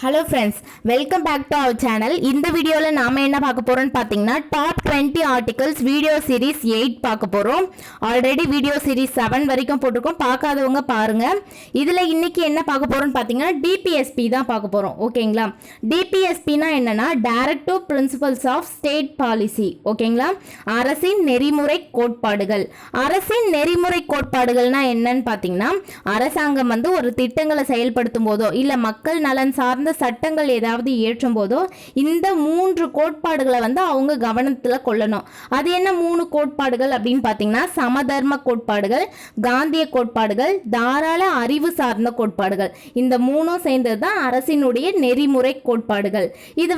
Hello friends, welcome back to our channel. இந்த வீடியோவில் நாம் என்ன பார்க்க போகிறோம்னு பார்த்தீங்கன்னா டாப் 20 ஆர்டிகல்ஸ் வீடியோ சீரிஸ் 8 பார்க்க போகிறோம். ஆல்ரெடி வீடியோ சீரிஸ் 7 வரைக்கும் போட்டிருக்கோம், பார்க்காதவங்க பாருங்கள். இதில் இன்றைக்கி என்ன பார்க்க போகிறோம்னு பார்த்தீங்கன்னா டிபிஎஸ்பி தான் பார்க்க போகிறோம். ஓகேங்களா? டிபிஎஸ்பினா என்னென்னா directive principles of state policy. ஓகேங்களா? அரசின் நெறிமுறை கோட்பாடுகள். அரசின் நெறிமுறை கோட்பாடுகள்னா என்னன்னு பார்த்தீங்கன்னா அரசாங்கம் ஒரு திட்டங்களை செயல்படுத்தும் போதோ இல்லை மக்கள் நலன் சார்ந்த சட்டங்கள் ஏதாவது இயற்றும் போதோ இந்த 3 கோட்பாடுகளை அவங்க கவனத்தில் கொள்ளணும். அது என்ன 3 கோட்பாடுகள் அப்படின்னு பார்த்தீங்கன்னா சமதர்ம கோட்பாடுகள், காந்திய கோட்பாடுகள், தாராள அறிவு சார்ந்த கோட்பாடுகள். இந்த 3 சேர்ந்தது தான் அரசினுடைய நெறிமுறை கோட்பாடுகள். இது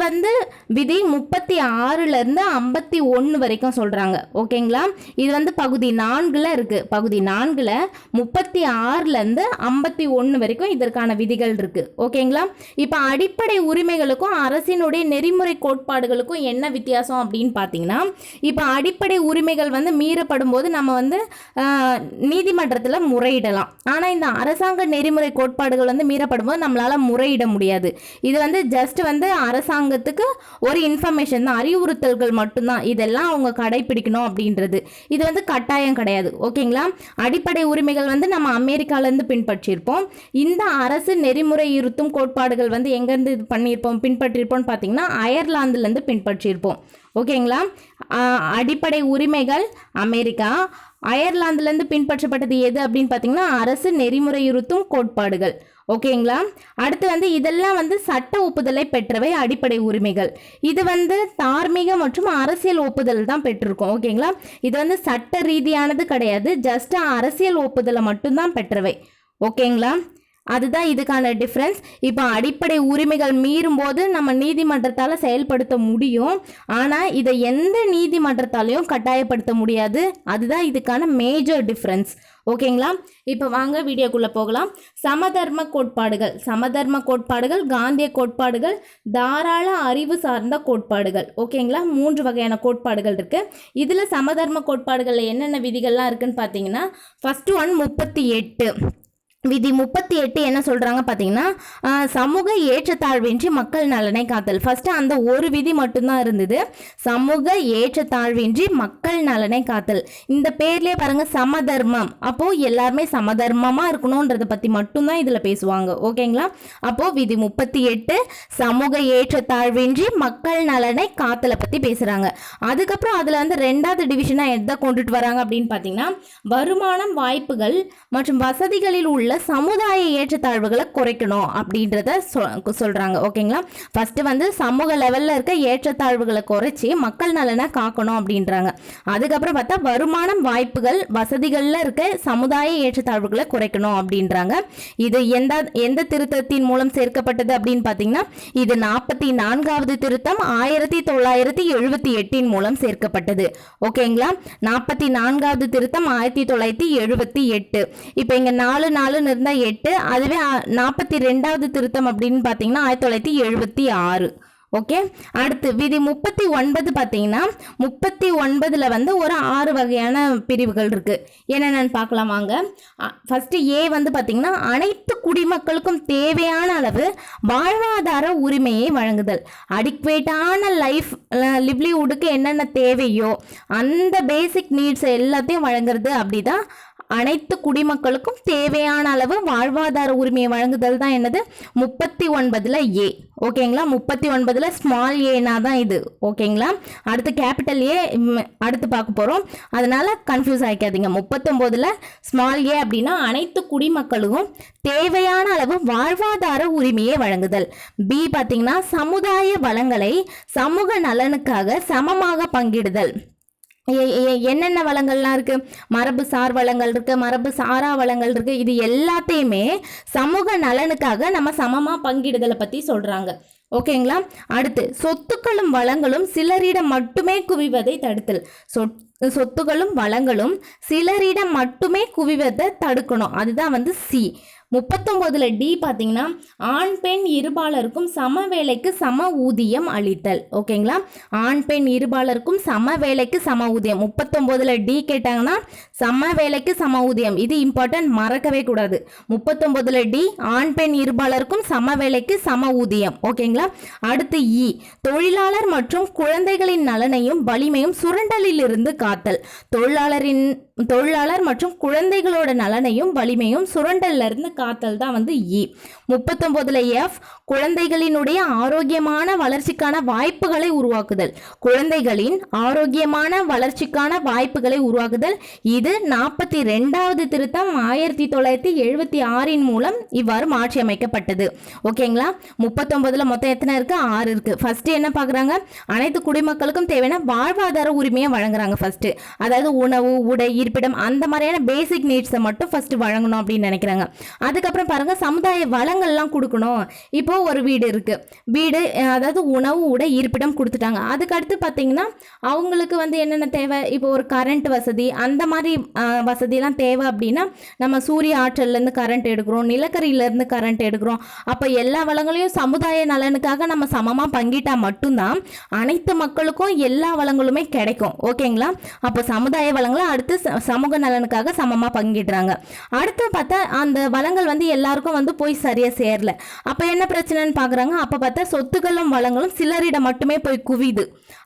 விதி 36ல இருந்து 51 வரைக்கும் சொல்றாங்க. ஓகேங்களா? இது பகுதி 4ல இருக்கு. பகுதி 4ல 36ல இருந்து 51 வரைக்கும் இதற்கான விதிகள் இருக்கு. ஓகேங்களா? இப்போ அடிப்படை உரிமைகளுக்கும் அரசினுடைய நெறிமுறை கோட்பாடுகளுக்கும் என்ன வித்தியாசம் அப்படின்னு பார்த்தீங்கன்னா இப்போ அடிப்படை உரிமைகள் மீறப்படும் போது நம்ம நீதிமன்றத்தில் முறையிடலாம். ஆனால் இந்த அரசாங்க நெறிமுறை கோட்பாடுகள் மீறப்படும் போது நம்மளால முறையிட முடியாது. இது ஜஸ்ட் அரசாங்கத்துக்கு ஒரு இன்ஃபர்மேஷன் தான், அறிவுறுத்தல்கள் மட்டும்தான். இதெல்லாம் அவங்க கடைபிடிக்கணும் அப்படின்றது. இது கட்டாயம் கிடையாது. ஓகேங்களா? அடிப்படை உரிமைகள் நம்ம அமெரிக்காலேருந்து பின்பற்றியிருப்போம். இந்த அரசு நெறிமுறை இருத்தும் கோட்பாடுகள் எங்கேருந்து இது பண்ணியிருப்போம் பின்பற்றியிருப்போம்னு பார்த்தீங்கன்னா அயர்லாந்துலேருந்து பின்பற்றியிருப்போம். ஓகேங்களா? அடிப்படை உரிமைகள் அமெரிக்கா, அயர்லாந்துலேருந்து பின்பற்றப்பட்டது எது அப்படின்னு பார்த்தீங்கன்னா அரசு நெறிமுறை இருத்தும் கோட்பாடுகள். ஓகேங்களா? அடுத்து இதெல்லாம் சட்ட ஒப்புதலை பெற்றவை அடிப்படை உரிமைகள். இது தார்மீக மற்றும் அரசியல் ஒப்புதல் தான் பெற்றிருக்கும். ஓகேங்களா? இது சட்ட ரீதியானது கிடையாது, ஜஸ்ட் அரசியல் ஒப்புதலை மட்டும்தான் பெற்றவை. ஓகேங்களா? அதுதான் இதுக்கான டிஃப்ரென்ஸ். இப்போ அடிப்படை உரிமைகள் மீறும் போது நம்ம நீதிமன்றத்தால் செயல்படுத்த முடியும், ஆனால் இதை எந்த நீதிமன்றத்தாலையும் கட்டாயப்படுத்த முடியாது. அதுதான் இதுக்கான மேஜர் டிஃப்ரென்ஸ். ஓகேங்களா? இப்போ வாங்க வீடியோக்குள்ளே போகலாம். சமதர்ம கோட்பாடுகள். சமதர்ம கோட்பாடுகள், காந்திய கோட்பாடுகள், தாராள அறிவு சார்ந்த கோட்பாடுகள். ஓகேங்களா? 3 வகையான கோட்பாடுகள் இருக்குது. இதில் சமதர்ம கோட்பாடுகளில் என்னென்ன விதிகள்லாம் இருக்குதுன்னு பார்த்தீங்கன்னா ஃபர்ஸ்ட் ஒன் 38 விதி 38 என்ன சொல்கிறாங்க பார்த்தீங்கன்னா சமூக ஏற்றத்தாழ்வின்றி மக்கள் நலனை காத்தல். ஃபஸ்ட்டு அந்த ஒரு விதி மட்டும்தான் இருந்தது, சமூக ஏற்றத்தாழ்வின்றி மக்கள் நலனை காத்தல். இந்த பேர்லேயே பாருங்கள் சமதர்மம், அப்போது எல்லாருமே சமதர்மமாக இருக்கணுன்றதை பற்றி மட்டும்தான் இதில் பேசுவாங்க. ஓகேங்களா? அப்போது விதி 38 சமூக ஏற்றத்தாழ்வின்றி மக்கள் நலனை காத்தலை பற்றி பேசுகிறாங்க. அதுக்கப்புறம் அதில் 2வது டிவிஷனாக எதை கொண்டுட்டு வராங்க அப்படின்னு பார்த்தீங்கன்னா வருமானம், வாய்ப்புகள் மற்றும் வசதிகளில் உள்ள சமுதாய ஏற்றத்தாழ்வுகளை குறைக்கணும் அப்படின்றத சொல்றாங்க. ஓகேங்களா? ஃபர்ஸ்ட் சமூக லெவல்ல இருக்க ஏற்றத்தாழ்வுகளை குறைச்சி மக்கள் நலனை காக்கணும் அப்படின்றாங்க. அதுக்கப்புறம் பார்த்தா வருமானம், வாய்ப்புகள், வசதிகள்ல இருக்க சமுதாய ஏற்றத்தாழ்வுகளை குறைக்கணும் அப்படின்றாங்க. இது எந்த திருத்தத்தின் மூலம் சேர்க்கப்பட்டது அப்படின்னு பார்த்தீங்கன்னா இது 44வது திருத்தம் 1978 மூலம் சேர்க்கப்பட்டது. ஓகேங்களா? 44வது திருத்தம் 1978. இப்போ இங்க 4 இருந்தா 8, அதுவே 42வது திருத்தம் அப்படின்னு பார்த்தீங்கன்னா 1976. ஓகே. அடுத்து விதி 39 பார்த்தீங்கன்னா 39ல் ஒரு 6 வகையான பிரிவுகள் இருக்கு. என்னென்னு பார்க்கலாம் வாங்க. ஃபர்ஸ்ட் ஏ பார்த்தீங்கன்னா அனைத்து குடிமக்களுக்கும் தேவையான அளவு வாழ்வாதார உரிமையை வழங்குதல். அடிக்வேட்டான லிவ்லிவுட்டுக்கு என்னென்ன தேவையோ அந்த பேசிக் நீட்ஸ் எல்லாத்தையும் வழங்குறது. அப்படிதான் அனைத்து குடிமக்களுக்கும் தேவையான அளவு வாழ்வாதார உரிமையை வழங்குதல் தான் என்னது 39ல் ஏ. ஓகேங்களா? 39ல் ஸ்மால் ஏனா தான் இது. ஓகேங்களா? அடுத்து கேபிட்டல் ஏ அடுத்து பார்க்க போகிறோம், அதனால கன்ஃபியூஸ் ஆகிக்காதீங்க. 39ல் ஸ்மால் ஏ அப்படின்னா அனைத்து குடிமக்களுக்கும் தேவையான அளவு வாழ்வாதார உரிமையை வழங்குதல். பி பார்த்தீங்கன்னா சமுதாய வளங்களை சமூக நலனுக்காக சமமாக பங்கிடுதல். என்னென்ன வளங்கள்லாம் இருக்குது? மரபு சார் வளங்கள் இருக்குது, மரபு சாரா வளங்கள் இருக்குது. இது எல்லாத்தையுமே சமூக நலனுக்காக நம்ம சமமாக பங்கிடுதலை பற்றி சொல்கிறாங்க. ஓகேங்களா? அடுத்து சொத்துக்களும் வளங்களும் சிலரிடம் மட்டுமே குவிவதை தடுத்தல். சொத்துக்களும் வளங்களும் சிலரிடம் மட்டுமே குவிவதை தடுக்கணும். அதுதான் சி. 39ல் டி பார்த்தீங்கன்னா ஆண் பெண் இருபாலருக்கும் சம வேலைக்கு சம ஊதியம் அளித்தல். ஓகேங்களா, ஆண் பெண் இருபாலருக்கும் சம வேலைக்கு சம ஊதியம். 39ல் டி கேட்டாங்கன்னா சம வேலைக்கு சம ஊதியம், இது இம்பார்ட்டன்ட், மறக்கவே கூடாது. 39ல் டி ஆண் பெண் இருபாலருக்கும் சம வேலைக்கு சம ஊதியம். ஓகேங்களா, அடுத்து இ தொழிலாளர் மற்றும் குழந்தைகளின் நலனையும் வலிமையும் சுரண்டலில் இருந்து காத்தல். தொழிலாளர் மற்றும் குழந்தைகளோட நலனையும் வலிமையும் சுரண்டல்ல இருந்து காத்தல் தான் வந்து இ. 39ல் எஃப் குழந்தைகளினுடைய ஆரோக்கியமான வளர்ச்சிக்கான வாய்ப்புகளை உருவாக்குதல். குழந்தைகளின் ஆரோக்கியமான வளர்ச்சிக்கான வாய்ப்புகளை உருவாக்குதல். இது 42வது திருத்தம் 1976 மூலம் இவ்வாறு மாற்றி அமைக்கப்பட்டது. ஓகேங்களா, 39ல் மொத்தம் எத்தனை இருக்கு? 6 இருக்கு. ஃபர்ஸ்ட் என்ன பார்க்குறாங்க? அனைத்து குடிமக்களுக்கும் தேவையான வாழ்வாதார உரிமையை வழங்குறாங்க. ஃபர்ஸ்ட் அதாவது உணவு, உடை, இருப்பிடம், அந்த மாதிரியான பேசிக் நீட்ஸை மட்டும் ஃபர்ஸ்ட் வழங்கணும் அப்படின்னு நினைக்கிறாங்க. அதுக்கப்புறம் பாருங்க, சமுதாய வளங்கள்லாம் கொடுக்கணும். இப்போ ஒரு வீடு இருக்கு, வீடு அதாவது உணவு, உடை, இருப்பிடம் கொடுத்துட்டாங்க. அதுக்கடுத்து பார்த்தீங்கன்னா அவங்களுக்கு வந்து என்னென்ன தேவை? இப்போ ஒரு கரண்ட் வசதி, அந்த மாதிரி வசதியெல்லாம் தேவை. அப்படின்னா நம்ம சூரிய ஆற்றல்லேருந்து கரண்ட் எடுக்கிறோம், நிலக்கரியிலேருந்து கரண்ட் எடுக்கிறோம். அப்போ எல்லா வளங்களையும் சமுதாய நலனுக்காக நம்ம சமமாக பங்கிட்டா மட்டும்தான் அனைத்து மக்களுக்கும் எல்லா வளங்களுமே கிடைக்கும். ஓகேங்களா, அப்போ சமுதாய வளங்களை அடுத்து சமூக நலனுக்காக சமமாக பங்கிடுறாங்க. அடுத்து பார்த்தா அந்த வளங்கள் வந்து எல்லாருக்கும் வந்து போய் சரியாக சேரல. அப்போ என்ன பிரச்சனைன்னு பார்க்குறாங்க? அப்போ பார்த்தா சொத்துக்களும் வளங்களும் சிலரிடம் மட்டுமே போய் குவியுது.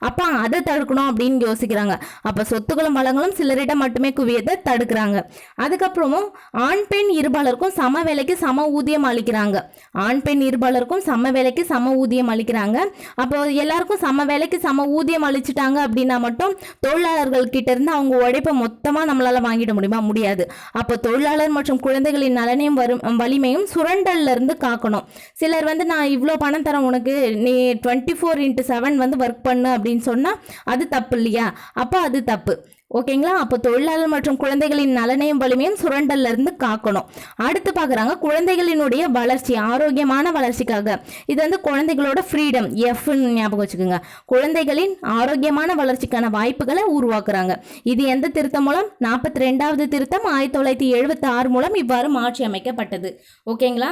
அப்போ அதை தடுக்கணும் அப்படின்னு யோசிக்கிறாங்க. அப்போ சொத்துக்களும் வளங்களும் சிலரிடம் மட்டுமே குவியதை தடுக்கிறாங்க. அதுக்கப்புறமும் ஆண் பெண் இருபாலருக்கும் சம வேலைக்கு சம ஊதியம் அளிக்கிறாங்க. ஆண் பெண் இருபாலருக்கும் சம வேலைக்கு சம ஊதியம் அளிக்கிறாங்க. அப்போ எல்லாருக்கும் சம வேலைக்கு சம ஊதியம் அளிச்சுட்டாங்க அப்படின்னா மட்டும் தொழிலாளர்கள் கிட்ட இருந்து அவங்க உழைப்பை மொத்தமாக நம்மளால வாங்கிட முடியுமா? முடியாது. அப்போ தொழிலாளர் மற்றும் குழந்தைகளின் நலனையும் வலிமையும் சுரண்டல்ல இருந்து காக்கணும். சிலர் வந்து நான் இவ்வளோ பணம் தரேன் உனக்கு, நீ 24/7 வந்து ஒர்க் பண்ணு அப்படின்னு சொன்னா அது தப்பு இல்லையா? அப்போ அது தப்பு. ஓகேங்களா, அப்போ தொழிலாளர் மற்றும் குழந்தைகளின் நலனையும் வலிமையும் சுரண்டல்ல இருந்து காக்கணும். அடுத்து பார்க்குறாங்க குழந்தைகளினுடைய வளர்ச்சி, ஆரோக்கியமான வளர்ச்சிக்காக. இது வந்து குழந்தைகளோட ஃப்ரீடம், எஃப்னு ஞாபகம் வச்சுக்கோங்க. குழந்தைகளின் ஆரோக்கியமான வளர்ச்சிக்கான வாய்ப்புகளை உருவாக்குறாங்க. இது எந்த திருத்தம் மூலம்? 42வது திருத்தம் 1976 மூலம் இவ்வாறு மாற்றி அமைக்கப்பட்டது. ஓகேங்களா,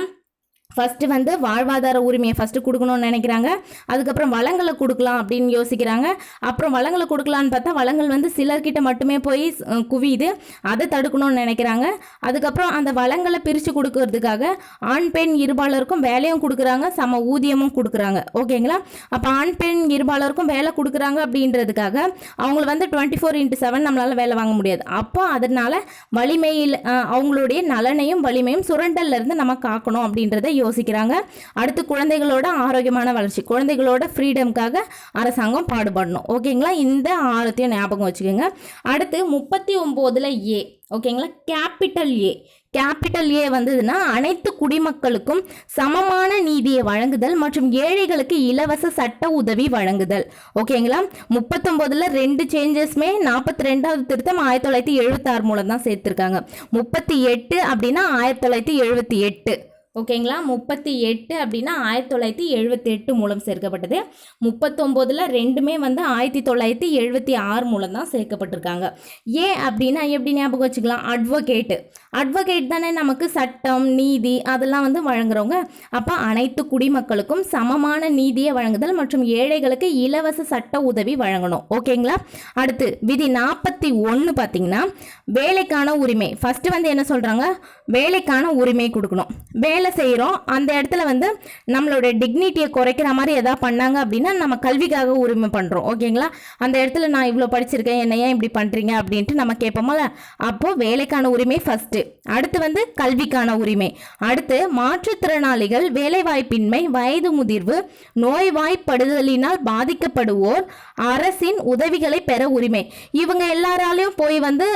ஃபஸ்ட்டு வந்து வாழ்வாதார உரிமையை ஃபஸ்ட்டு கொடுக்கணும்னு நினைக்கிறாங்க. அதுக்கப்புறம் வளங்களை கொடுக்கலாம் அப்படின்னு யோசிக்கிறாங்க. அப்புறம் வளங்களை கொடுக்கலான்னு பார்த்தா வளங்கள் வந்து சிலர்கிட்ட மட்டுமே போய் குவியுது, அதை தடுக்கணும்னு நினைக்கிறாங்க. அதுக்கப்புறம் அந்த வளங்களை பிரித்து கொடுக்கறதுக்காக ஆண் பெண் இருபாலருக்கும் வேலையும் கொடுக்குறாங்க, சம ஊதியமும் கொடுக்குறாங்க. ஓகேங்களா, அப்போ ஆண் பெண் இருபாலருக்கும் வேலை கொடுக்குறாங்க அப்படின்றதுக்காக அவங்கள வந்து 24/7 நம்மளால் வேலை வாங்க முடியாது. அப்போ அதனால் வலிமையில் அவங்களுடைய நலனையும் வலிமையும் சுரண்டல்ல இருந்து நம்ம காக்கணும் அப்படின்றத யோசிக்கிறாங்க. அடுத்து குழந்தைகளோட ஆரோக்கியமான வளர்ச்சி, குழந்தைகளோட ஃப்ரீடம்காக அரசாங்கம் பாடுபடணும். ஓகேங்களா, இந்த 6 ஞாபகம் வச்சுக்கோங்க. அடுத்து 39ல் ஏ. ஓகேங்களா, கேபிட்டல் ஏ வந்ததுன்னா அனைத்து குடிமக்களுக்கும் சமமான நீதியை வழங்குதல் மற்றும் ஏழைகளுக்கு இலவச சட்ட உதவி வழங்குதல். ஓகேங்களா, 39ல் 2 சேஞ்சஸ்மே 42வது திருத்தம் 1976 மூலம் தான் சேர்த்திருக்காங்க. 38 அப்படின்னா 1978. ஓகேங்களா, 38 அப்படின்னா 1978 மூலம் சேர்க்கப்பட்டது. 39ல் 2மே வந்து 1976 மூலம் தான் சேர்க்கப்பட்டிருக்காங்க. ஏ அப்படின்னா எப்படி ஞாபகம் வச்சுக்கலாம்? அட்வொகேட் தானே நமக்கு சட்டம், நீதி அதெல்லாம் வந்து வழங்குறவங்க. அப்போ அனைத்து குடிமக்களுக்கும் சமமான நீதியை வழங்குதல் மற்றும் ஏழைகளுக்கு இலவச சட்ட உதவி வழங்கணும். ஓகேங்களா, அடுத்து விதி 41 பார்த்தீங்கன்னா வேலைக்கான உரிமை. ஃபர்ஸ்ட் வந்து என்ன சொல்றாங்க? வேலைக்கான உரிமை கொடுக்கணும். வேலை செய்கிறோம், அந்த இடத்துல வந்து நம்மளோட டிக்னிட்டியை குறைக்கிற மாதிரி எதாவது பண்ணாங்க அப்படின்னா நம்ம கல்விக்காக உரிமை பண்ணுறோம். ஓகேங்களா, அந்த இடத்துல நான் இவ்வளோ படிச்சிருக்கேன், என்ன ஏன் இப்படி பண்ணுறீங்க அப்படின்ட்டு நம்ம கேட்போம்ல. அப்போது வேலைக்கான உரிமை ஃபஸ்ட்டு. அடுத்து வந்து கல்விக்கான உரிமை. அடுத்து மாற்றுத்திறனாளிகள், வேலைவாய்ப்பின்மை, வயது முதிர்வு, நோய்வாய்ப்படுதலினால் பாதிக்கப்படுவோர் அரசின் உதவிகளை பெற உரிமை. இவங்க எல்லாராலையும் போய் வந்து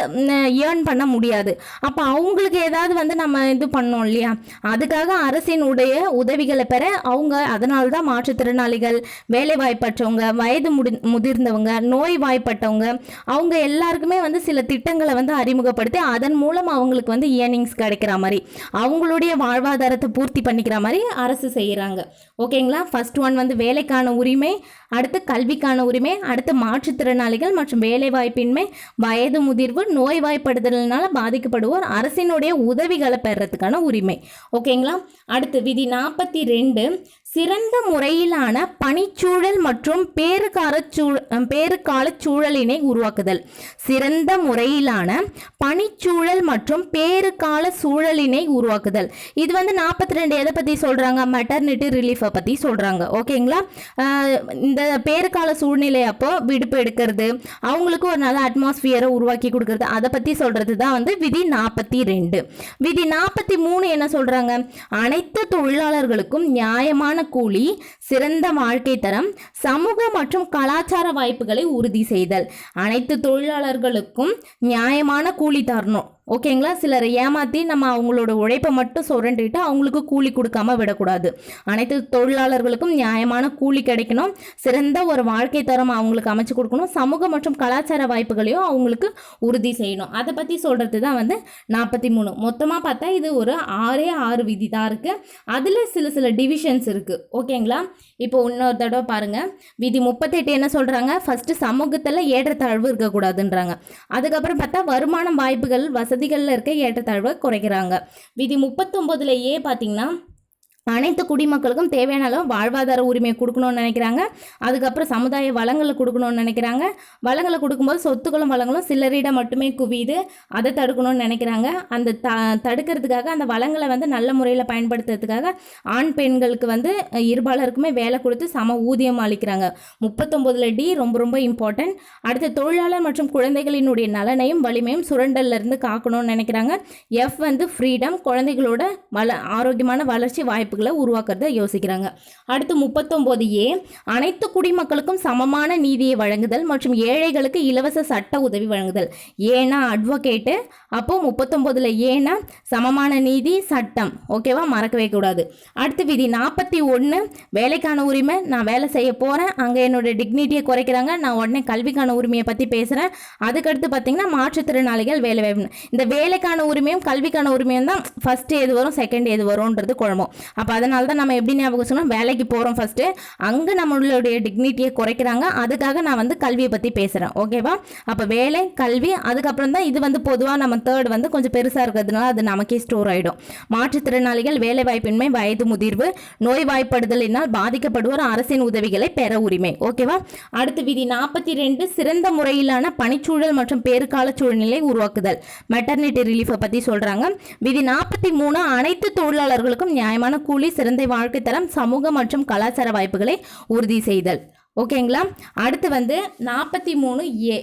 ஏர்ன் பண்ண முடியாது. அப்போ அவங்களுக்கு ஏதாவது வந்து நம்ம இது பண்ணோம் இல்லையா, அதுக்காக அதுக்காக அரசினுடைய உதவிகளை பெற அவங்க அதனால தான் மாற்றுத்திறனாளிகள், வேலைவாய்ப்பற்றவங்க, வயது முதிர்ந்தவங்க, நோய்வாய்ப்பட்டவங்க அவங்க எல்லாருக்குமே வந்து சில திட்டங்களை வந்து அறிமுகப்படுத்தி அதன் மூலம் அவங்களுக்கு வந்து ஏர்னிங்ஸ் கிடைக்கிற மாதிரி அவங்களுடைய வாழ்வாதாரத்தை பூர்த்தி பண்ணிக்கிற மாதிரி அரசு செய்கிறாங்க. ஓகேங்களா. ஃபர்ஸ்ட் ஒன் வந்து வேலைக்கான உரிமை, அடுத்து கல்விக்கான உரிமை, அடுத்து மாற்றுத்திறனாளிகள் மற்றும் வேலைவாய்ப்பின்மை, வயது முதிர்வு, நோய்வாய்ப்படுதலினால பாதிக்கப்படுவோர் அரசினுடைய உதவிகளை பெறறதுக்கான உரிமை. ஓகேங்களா. அடுத்து விதி 42 சிறந்த முறையிலான பணிச்சூழல் மற்றும் பேறுகால சூழலினை உருவாக்குதல். சிறந்த முறையிலான பணிச்சூழல் மற்றும் பேறுகால சூழலினை உருவாக்குதல். இது வந்து 42 எதை பற்றி சொல்கிறாங்க? மெட்டர்னிட்டி ரிலீஃபை பற்றி சொல்கிறாங்க. ஓகேங்களா. இந்த பேறுகால சூழ்நிலை அப்போ விடுப்பு எடுக்கிறது, அவங்களுக்கு ஒரு நல்ல அட்மாஸ்பியரை உருவாக்கி கொடுக்கறது, அதை பற்றி சொல்கிறது தான் வந்து விதி 42. விதி 43 என்ன சொல்கிறாங்க? அனைத்து தொழிலாளர்களுக்கும் நியாயமான கூலி, சிறந்த வாழ்க்கை தரம், சமூக மற்றும் கலாச்சார வாய்ப்புகளை உறுதி செய்தல். அனைத்து தொழிலாளர்களுக்கும் நியாயமான கூலி தரணும். ஓகேங்களா. சிலரை ஏமாற்றி நம்ம அவங்களோட உழைப்பை மட்டும் சுரண்டிட்டு அவங்களுக்கு கூலி கொடுக்காம விடக்கூடாது. அனைத்து தொழிலாளர்களுக்கும் நியாயமான கூலி கிடைக்கணும், சிறந்த ஒரு வாழ்க்கை தரம் அவங்களுக்கு அமைச்சு கொடுக்கணும், சமூக மற்றும் கலாச்சார வாய்ப்புகளையும் அவங்களுக்கு உறுதி செய்யணும். அதை பற்றி சொல்கிறது தான் வந்து 43. மொத்தமாக பார்த்தா இது ஒரு 6 விதி தான் இருக்குது. அதில் சில டிவிஷன்ஸ் இருக்குது. ஓகேங்களா. இப்போ இன்னொரு தடவை பாருங்கள். விதி 38 என்ன சொல்கிறாங்க? ஃபஸ்ட்டு சமூகத்தில் ஏற்றத்தாழ்வு இருக்கக்கூடாதுன்றாங்க. அதுக்கப்புறம் பார்த்தா வருமானம், வாய்ப்புகள், வசதிகளில் இருக்க ஏற்றத்தாழ்வை குறைக்கிறாங்க. விதி 39 பார்த்தீங்கன்னா அனைத்து குடிமக்களுக்கும் தேவையான அளவு வாழ்வாதார உரிமையை கொடுக்கணும்னு நினைக்கிறாங்க. அதுக்கப்புறம் சமுதாய வளங்களை கொடுக்கணும்னு நினைக்கிறாங்க. வளங்களை கொடுக்கும்போது சொத்துக்களும் வளங்களும் சிலரிடம் மட்டுமே குவியுது, அதை தடுக்கணும்னு நினைக்கிறாங்க. அந்த தடுக்கிறதுக்காக அந்த வளங்களை வந்து நல்ல முறையில் பயன்படுத்துறதுக்காக ஆண் பெண்களுக்கு வந்து இருபாலருக்குமே வேலை கொடுத்து சம ஊதியம் அளிக்கிறாங்க. 39D ரொம்ப இம்பார்ட்டன்ட். அடுத்து தொழிலாளர் மற்றும் குழந்தைகளினுடைய நலனையும் வலிமையும் சுரண்டலிருந்து காக்கணும்னு நினைக்கிறாங்க. F வந்து ஃப்ரீடம், குழந்தைகளோட ஆரோக்கியமான வளர்ச்சி வாய்ப்புகளை உருவாக்குறத யோசிக்கிறாங்க. அடுத்து 39A அனைத்து குடிமக்களுக்கும் சமமான நீதியை வழங்குதல் மற்றும் ஏழைகளுக்கு இலவச சட்ட உதவி வழங்குதல். ஏன்னா அட்வொகேட்டு, அப்போ 39A சமமான நீதி, சட்டம். ஓகேவா, மறக்கவே கூடாது. அடுத்து விதி 41 வேலைக்கான உரிமை. நான் வேலை செய்ய போகிறேன், அங்கே என்னோட டிக்னிட்டியை குறைக்கிறாங்க, நான் உடனே கல்விக்கான உரிமையை பற்றி பேசுகிறேன். அதுக்கடுத்து பார்த்தீங்கன்னா மாற்றுத்திறனாளிகள் வேலை வாய்ப்பு. இந்த வேலைக்கான உரிமையும் கல்விக்கான உரிமையும் தான் ஃபர்ஸ்ட் எது வரும், செகண்ட் எது வரும்ன்றது குழம்பும். அப்போ அதனால தான் நம்ம எப்படி ஞாபகம் சொன்னோம், வேலைக்கு போகிறோம் ஃபஸ்ட்டு, அங்கே நம்மளுடைய டிக்னிட்டியை குறைக்கிறாங்க, அதுக்காக நான் வந்து கல்வியை பற்றி பேசுகிறேன். ஓகேவா. அப்போ வேலை, கல்வி, அதுக்கப்புறம் தான் இது வந்து பொதுவாக நம்ம தேர்ட் வந்து கொஞ்சம் பெருசாக இருக்கிறதுனால அது நமக்கே ஸ்டோர் ஆகிடும். மாற்றுத்திறனாளிகள், வேலைவாய்ப்பின்மை, வயது முதிர்வு, நோய்வாய்ப்படுதலினால் பாதிக்கப்படுவோர் அரசின் உதவிகளை பெற உரிமை. ஓகேவா. அடுத்து விதி 42 சிறந்த முறையிலான பணிச்சூழல் மற்றும் பேறுகால சூழ்நிலை உருவாக்குதல். மெட்டர்னிட்டி ரிலீஃபை பற்றி சொல்கிறாங்க. விதி 43 அனைத்து தொழிலாளர்களுக்கும் நியாயமான கூலி, சிறந்த வாழ்க்கை தரம், சமூக மற்றும் கலாச்சார வாய்ப்புகளை உறுதி செய்தல். ஓகேங்களா. அடுத்து வந்து 43A.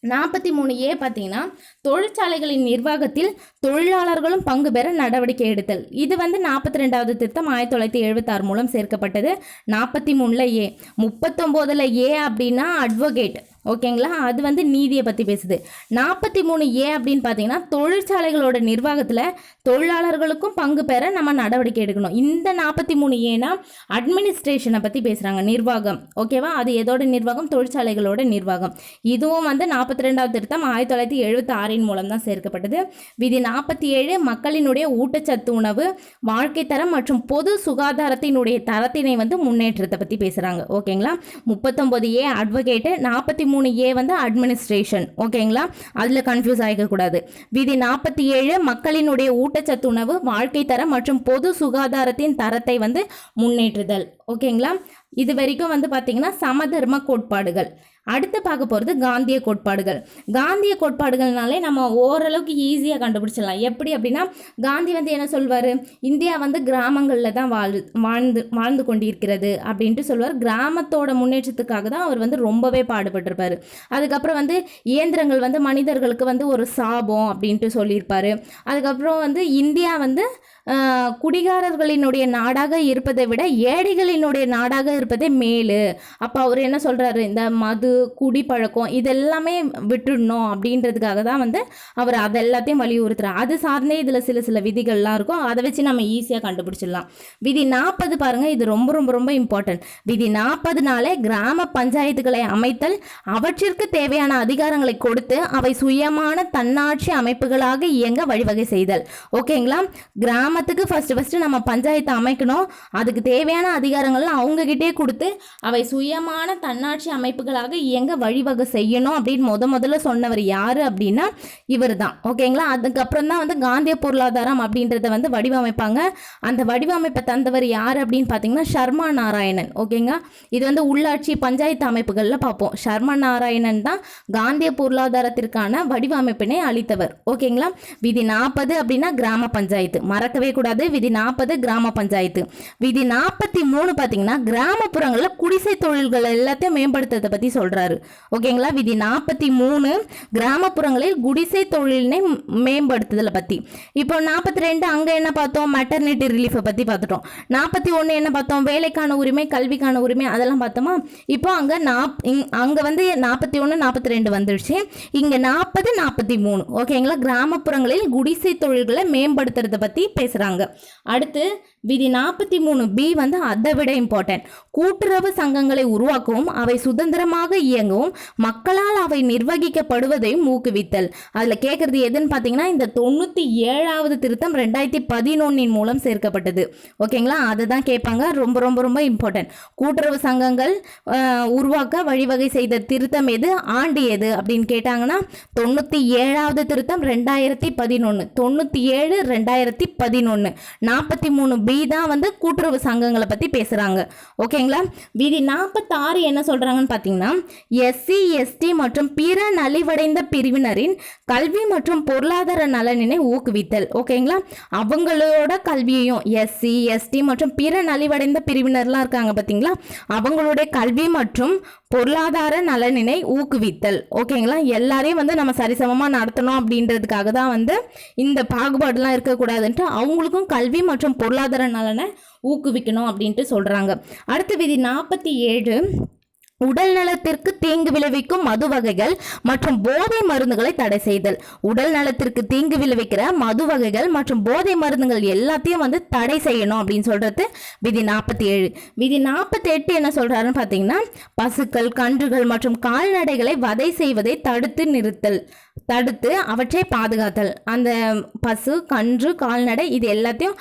43A பார்த்தீங்கன்னா தொழிற்சாலைகளின் நிர்வாகத்தில் தொழிலாளர்களும் பங்கு பெற நடவடிக்கை எடுத்தல். இது வந்து 42வது திருத்தம் 1976 மூலம் சேர்க்கப்பட்டது. 43A. 39A அப்படின்னா அட்வொகேட். ஓகேங்களா. அது வந்து நீதியை பற்றி பேசுது. 43A அப்படின்னு பார்த்தீங்கன்னா தொழிற்சாலைகளோட நிர்வாகத்தில் தொழிலாளர்களுக்கும் பங்கு பெற நம்ம நடவடிக்கை எடுக்கணும். இந்த 43A அட்மினிஸ்ட்ரேஷனை பற்றி பேசுகிறாங்க, நிர்வாகம். ஓகேவா. அது எதோட நிர்வாகம்? தொழிற்சாலைகளோட நிர்வாகம். இதுவும் வந்து 42வது திருத்தம் 1976 மூலம் தான் சேர்க்கப்பட்டது. விதி 47 மக்களினுடைய ஊட்டச்சத்து உணவு, வாழ்க்கை தரம் மற்றும் பொது சுகாதாரத்தினுடைய தரத்தினை வந்து முன்னேற்றத்தை பற்றி பேசுகிறாங்க. ஓகேங்களா. 39A அட்வொகேட்டு, 43A வந்து அட்மினிஸ்ட்ரேஷன். ஓகேங்களா. அதில் கன்ஃபியூஸ் ஆகிக்கக்கூடாது. விதி 47 மக்களினுடைய ஊட்டச்சத்து உணவு, வாழ்க்கை தரம் மற்றும் பொது சுகாதாரத்தின் தரத்தை வந்து முன்னேற்றுதல். ஓகேங்களா. இது வரைக்கும் வந்து பார்த்தீங்கன்னா சமதர்ம கோட்பாடுகள். அடுத்து பார்க்க போகிறது காந்திய கோட்பாடுகள். காந்திய கோட்பாடுகள்னாலே நம்ம ஓரளவுக்கு ஈஸியாக கண்டுபிடிச்சிடலாம். எப்படி அப்படின்னா, காந்தி வந்து என்ன சொல்வார், இந்தியா வந்து கிராமங்களில் தான் வாழ்ந்து கொண்டிருக்கிறது அப்படின்ட்டு சொல்வார். கிராமத்தோட முன்னேற்றத்துக்காக தான் அவர் வந்து ரொம்பவே பாடுபட்டிருப்பார். அதுக்கப்புறம் வந்து இயந்திரங்கள் வந்து மனிதர்களுக்கு வந்து ஒரு சாபம் அப்படின்ட்டு சொல்லியிருப்பார். அதுக்கப்புறம் வந்து இந்தியா வந்து குடிகாரர்களினுடைய நாடாக இருப்பதை விட ஏழைகளினுடைய நாடாக இருப்பதே மேலு. அப்போ அவர் என்ன சொல்கிறாரு, இந்த மது குடிப்பழக்கம் இதெல்லாமே விட்டுடணும் அப்படின்றதுக்காக தான் வந்து அவர் அதெல்லாத்தையும் வலியுறுத்துறார். அது சார்ந்தே இதில் சில விதிகள்லாம் இருக்கும், அதை வச்சு நம்ம ஈஸியாக கண்டுபிடிச்சிடலாம். விதி 40 பாருங்கள், இது ரொம்ப ரொம்ப ரொம்ப இம்பார்ட்டன்ட். விதி 40 கிராம பஞ்சாயத்துகளை அமைத்தல், அவற்றிற்கு தேவையான அதிகாரங்களை கொடுத்து அவை சுயமான தன்னாட்சி அமைப்புகளாக இயங்க வழிவகை செய்தல். ஓகேங்களா, கிராமத்துக்கு ஃபர்ஸ்ட் நம்ம பஞ்சாயத்து அமைக்கணும், அதுக்கு தேவையான அதிகாரங்கள்லாம் அவங்ககிட்டே கொடுத்து அவை சுயமான தன்னாட்சி அமைப்புகளாக இயங்க வழிவகை செய்யணும் அப்படின்னு முதல்ல சொன்னவர் யாரு அப்படின்னா இவர் தான். ஓகேங்களா, அதுக்கப்புறம் தான் வந்து காந்திய பொருளாதாரம் அப்படின்றத வந்து வடிவமைப்பாங்க. அந்த வடிவமைப்பை தந்தவர் யார் அப்படின்னு பார்த்தீங்கன்னா சர்மா நாராயணன். ஓகேங்க, இது வந்து உள்ளாட்சி பஞ்சாயத்து அமைப்புகளில் பார்ப்போம். சர்மா நாராயணன் தான் காந்திய பொருளாதாரத்திற்கான வடிவமைப்பினை அளித்தவர். ஓகேங்களா, விதி 40 அப்படின்னா கிராம பஞ்சாயத்து, மறக்கவே கூடாது. விதி 40 கிராம பஞ்சாயத்து. விதி 43 பார்த்தீங்கன்னா கிராமப்புறங்களில் குடிசை தொழில்கள் எல்லாத்தையும் மேம்படுத்துறதை பற்றி சொல்றாரு. ஓகேங்களா, விதி 43 கிராமப்புறங்களில் குடிசை தொழிலினை மேம்படுத்துதலை பற்றி. இப்போ 42 அங்கே என்ன பார்த்தோம், மெட்டர்னிட்டி ரிலீஃபை பற்றி பார்த்துட்டோம். 41 என்ன பார்த்தோம், வேலைக்கான உரிமை கல்விக்கான உரிமை அதெல்லாம் பார்த்தோமா. இப்போ அங்கே வந்து 41 42 வந்துடுச்சு. இங்கே 40 43. ஓகேங்களா, கிராமப்புறங்களில் குடிசை தொழில்களை மேம்படுத்துறதை பற்றி பேசுகிறாங்க. அடுத்து விதி 43B வந்து அதை விட இம்பார்ட்டன்ட். கூட்டுறவு சங்கங்களை உருவாக்கவும் அவை சுதந்திரமாக இயங்கவும் மக்களால் அவை நிர்வகிக்கப்படுவதையும் ஊக்குவித்தல். அதில் கேட்குறது எதுன்னு பார்த்தீங்கன்னா இந்த 97வது திருத்தம் 2011 மூலம் சேர்க்கப்பட்டது. ஓகேங்களா, அதை தான் கேட்பாங்க. ரொம்ப ரொம்ப ரொம்ப இம்பார்ட்டன்ட். கூட்டுறவு சங்கங்கள் உருவாக்க வழிவகை செய்த திருத்தம் எது, ஆண்டு எது அப்படின்னு கேட்டாங்கன்னா 97வது திருத்தம் 2011. 97 2011. 43B தான் வந்து கூட்டுறவு சங்கங்களை பற்றி பேசுகிறாங்க. ஓகேங்களா, விதி 46 என்ன சொல்கிறாங்கன்னு பார்த்தீங்கன்னா SC ST மற்றும் பிற நலிவடைந்த பிரிவினரின் கல்வி மற்றும் பொருளாதார நலனினை ஊக்குவித்தல். ஓகேங்களா, அவங்களோட கல்வியையும் SC ST மற்றும் பிற நலிவடைந்த பிரிவினர்லாம் இருக்காங்க பார்த்தீங்களா, அவங்களுடைய கல்வி மற்றும் பொருளாதார நலனினை ஊக்குவித்தல். ஓகேங்களா, எல்லாரையும் வந்து நம்ம சரிசமமாக நடத்தணும் அப்படின்றதுக்காக தான் வந்து இந்த பாகுபாடுலாம் இருக்கக்கூடாதுன்ட்டு அவங்களுக்கும் கல்வி மற்றும் பொருளாதார நலனை ஊக்குவிக்கணும் அப்படின்ட்டு சொல்கிறாங்க. அடுத்த விதி 47 உடல் நலத்திற்கு தீங்கு விளைவிக்கும் மது வகைகள் மற்றும் போதை மருந்துகளை தடை செய்தல். உடல் நலத்திற்கு தீங்கு விளைவிக்கிற மது வகைகள் மற்றும் போதை மருந்துகள் எல்லாத்தையும் வந்து தடை செய்யணும் அப்படின்னு சொல்றது விதி 47. விதி 48 என்ன சொல்றாருன்னு பார்த்தீங்கன்னா பசுக்கள் கன்றுகள் மற்றும் கால்நடைகளை வதை செய்வதை தடுத்து அவற்றை பாதுகாத்தல். அந்த பசு கன்று கால்நடை இது எல்லாத்தையும்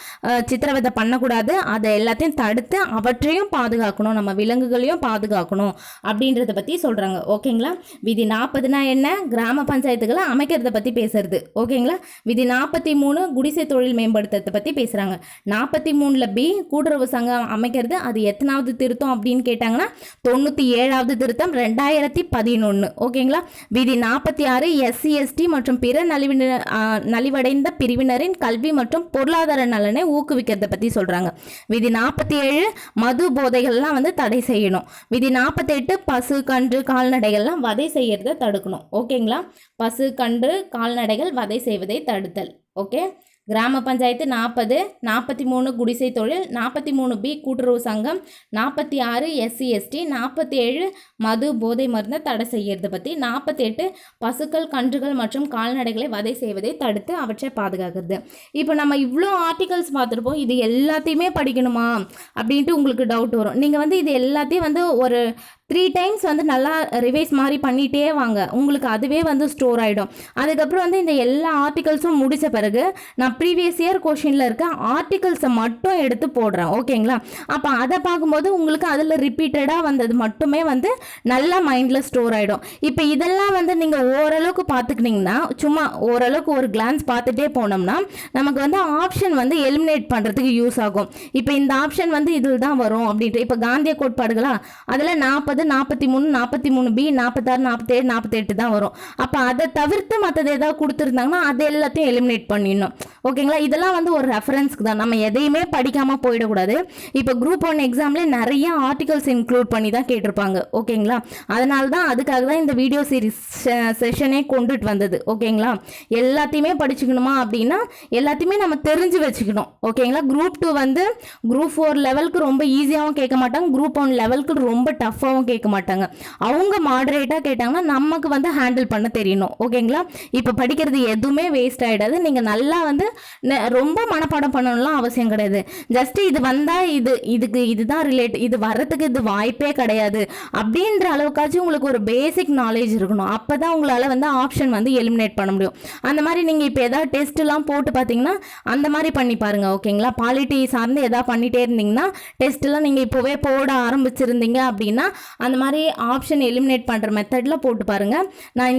சித்திரவதை பண்ணக்கூடாது, அதை எல்லாத்தையும் தடுத்து அவற்றையும் பாதுகாக்கணும், நம்ம விலங்குகளையும் பாதுகாக்கணும் அப்படின்றத பற்றி சொல்கிறாங்க. ஓகேங்களா, விதி 40னா என்ன, கிராம பஞ்சாயத்துகளை அமைக்கிறத பற்றி பேசுறது. ஓகேங்களா, விதி 43 குடிசை தொழில் மேம்படுத்துறதை பற்றி பேசுகிறாங்க. 43B கூட்டுறவு சங்கம் அமைக்கிறது, அது எத்தனாவது திருத்தம் அப்படின்னு கேட்டாங்கன்னா 97வது திருத்தம் 2011. ஓகேங்களா, விதி 46 SC ST மற்றும் பிற நலிவடைந்த பிரிவினரின் கல்வி மற்றும் பொருளாதார நலனை ஊக்குவிக்கிறத பற்றி சொல்கிறாங்க. விதி 47 மது போதைகள்லாம் வந்து தடை செய்யணும். விதி 48 பசு கன்று கால்நடைகள்லாம் வதை செய்யறதை தடுக்கணும். ஓகேங்களா, பசு கன்று கால்நடைகள் வதை செய்வதை தடுத்தல். ஓகே, கிராம பஞ்சாயத்து 40, 43 குடிசை தொழில், 43B கூட்டுறவு சங்கம், 46 SC ST, 47 மது போதை மருந்தை தடை செய்யறதை பற்றி, 48 பசுக்கள் கன்றுகள் மற்றும் கால்நடைகளை வதை செய்வதை தடுத்து அவற்றை பாதுகாக்கிறது. இப்போ நம்ம இவ்வளோ ஆர்டிகல்ஸ் பார்த்துருப்போம், இது எல்லாத்தையுமே படிக்கணுமா அப்படின்ட்டு உங்களுக்கு டவுட் வரும். நீங்கள் வந்து இது எல்லாத்தையும் வந்து ஒரு 3 டைம்ஸ் வந்து நல்லா ரிவைஸ் மாதிரி பண்ணிகிட்டே வாங்க, உங்களுக்கு அதுவே வந்து ஸ்டோர் ஆகிடும். அதுக்கப்புறம் வந்து இந்த எல்லா ஆர்டிகல்ஸும் முடித்த பிறகு நான் ப்ரீவியஸ் இயர் கொஷினில் இருக்க ஆர்டிகல்ஸை மட்டும் எடுத்து போடுறேன். ஓகேங்களா, அப்போ அதை பார்க்கும்போது உங்களுக்கு அதில் ரிப்பீட்டடாக வந்தது மட்டுமே வந்து நல்லா மைண்டில் ஸ்டோர் ஆகிடும். இப்போ இதெல்லாம் வந்து நீங்கள் ஓரளவுக்கு பார்த்துக்கிட்டிங்கன்னா, சும்மா ஓரளவுக்கு ஒரு கிளான்ஸ் பார்த்துட்டே போனோம்னா நமக்கு வந்து ஆப்ஷன் வந்து எலிமினேட் பண்ணுறதுக்கு யூஸ் ஆகும். இப்போ இந்த ஆப்ஷன் வந்து இதில் தான் வரும் அப்படின்ட்டு, இப்போ காந்திய கோட்பாடுகளா அதில் 40 அதாவது 43, 43B, 46, 47, 48 தான் வரும். அப்போ அதை தவிர்த்து மற்றது ஏதாவது கொடுத்துருந்தாங்கன்னா அது எல்லாத்தையும் எலிமினேட் பண்ணிடணும். ஓகேங்களா? இதெல்லாம் வந்து ஒரு ரெஃபரன்ஸ்க்கு தான், நம்ம எதையுமே படிக்காமல் போயிடக்கூடாது. இப்போ குரூப் 1 எக்ஸாம்லேயே நிறைய ஆர்டிகல்ஸ் இன்க்ளூட் பண்ணி தான் கேட்டிருப்பாங்க. ஓகேங்களா? அதனால தான் அதுக்காக தான் இந்த வீடியோ சீரிஸ் செஷனே கொண்டுட்டு வந்தது. ஓகேங்களா? எல்லாத்தையுமே படிச்சுக்கணுமா அப்படின்னா எல்லாத்தையுமே நம்ம தெரிஞ்சு வச்சுக்கணும். ஓகேங்களா? குரூப் 2 வந்து குரூப் 4 லெவலுக்கு ரொம்ப ஈஸியாகவும் கேட்க மாட்டாங்க, குரூப் 1 லெவலுக்கு ரொம்ப டஃப்பாகவும் கேட்க மாட்டாங்க. அவங்க மாடரேட்டாக கேட்டாங்கன்னா நமக்கு வந்து ஹேண்டில் பண்ண தெரியணும். ஓகேங்களா? இப்போ படிக்கிறது எதுவுமே வேஸ்ட் ஆகிடாது. நீங்கள் நல்லா வந்து ரொம்ப மனப்பாடம் பண்ணணும்லாம் அவசியம் கிடையாது. ஜஸ்ட் இது வந்தால் இதுதான் இது வர்றதுக்கு இது வாய்ப்பே கிடையாது அப்படின்ற அளவுக்காச்சும் உங்களுக்கு ஒரு பேசிக் நாலேஜ் இருக்கணும். அப்போ தான் உங்களால் வந்து ஆப்ஷன் வந்து எலிமினேட் பண்ண முடியும். அந்த மாதிரி நீங்கள் இப்போ எதாவது டெஸ்ட்லாம் போட்டு பார்த்தீங்கன்னா அந்த மாதிரி பண்ணி பாருங்கள். ஓகேங்களா? பாலிட்டி சார்ந்து எதாவது பண்ணிகிட்டே இருந்தீங்கன்னா டெஸ்ட்லாம் நீங்கள் இப்போவே போட ஆரம்பிச்சிருந்தீங்க அப்படின்னா அந்த மாதிரி ஆப்ஷன் எலிமினேட் பண்ணுற மெத்தடில் போட்டு பாருங்கள். நான்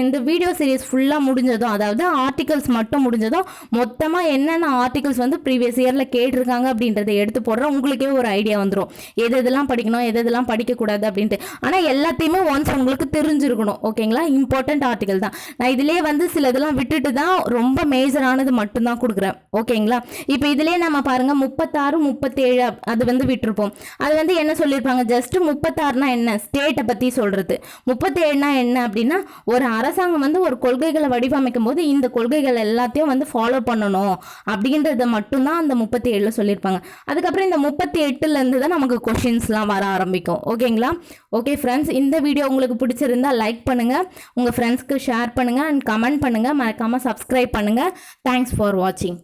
இந்த வீடியோ சீரிஸ் ஃபுல்லாக முடிஞ்சதும், அதாவது ஆர்டிகல்ஸ் மட்டும் முடிஞ்சதும் மொத்தமாக என்னென்ன ஆர்டிகல்ஸ் வந்து ப்ரீவியஸ் இயரில் கேட்டிருக்காங்க அப்படின்றத எடுத்து போடுறேன். உங்களுக்கே ஒரு ஐடியா வந்துடும் எதெல்லாம் படிக்கணும் எதெல்லாம் படிக்கக்கூடாது அப்படின்ட்டு. ஆனால் எல்லாத்தையுமே ஒன்ஸ் உங்களுக்கு தெரிஞ்சிருக்கணும். ஓகேங்களா? இம்பார்ட்டன்ட் ஆர்டிகல் தான். நான் இதிலே வந்து சில இதெல்லாம் விட்டுட்டு தான் ரொம்ப மேஜரானது மட்டும்தான் கொடுக்குறேன். ஓகேங்களா? இப்போ இதிலே நம்ம பாருங்கள் 36, 37 அது வந்து விட்டுருப்போம். அது வந்து என்ன சொல்லியிருப்பாங்க, ஜஸ்ட் 36னா என்ன, ஸ்டேட்டை பற்றி சொல்கிறது. 37னா என்ன அப்படின்னா ஒரு அரசாங்கம் வந்து ஒரு கொள்கைகளை வடிவமைக்கும் போது இந்த கொள்கைகள் எல்லாத்தையும் வந்து ஃபாலோ பண்ணணும் அப்படின்றத மட்டும்தான் அந்த 37ல் சொல்லியிருப்பாங்க. அதுக்கப்புறம் இந்த 38லேருந்து தான் நமக்கு கொஷின்ஸ்லாம் வர ஆரம்பிக்கும். ஓகேங்களா? ஓகே ஃப்ரெண்ட்ஸ், இந்த வீடியோ உங்களுக்கு பிடிச்சிருந்தா லைக் பண்ணுங்கள், உங்கள் ஃப்ரெண்ட்ஸ்க்கு ஷேர் பண்ணுங்கள் அண்ட் கமெண்ட் பண்ணுங்கள், மறக்காமல் சப்ஸ்கிரைப் பண்ணுங்கள். தேங்க்ஸ் ஃபார் வாட்சிங்.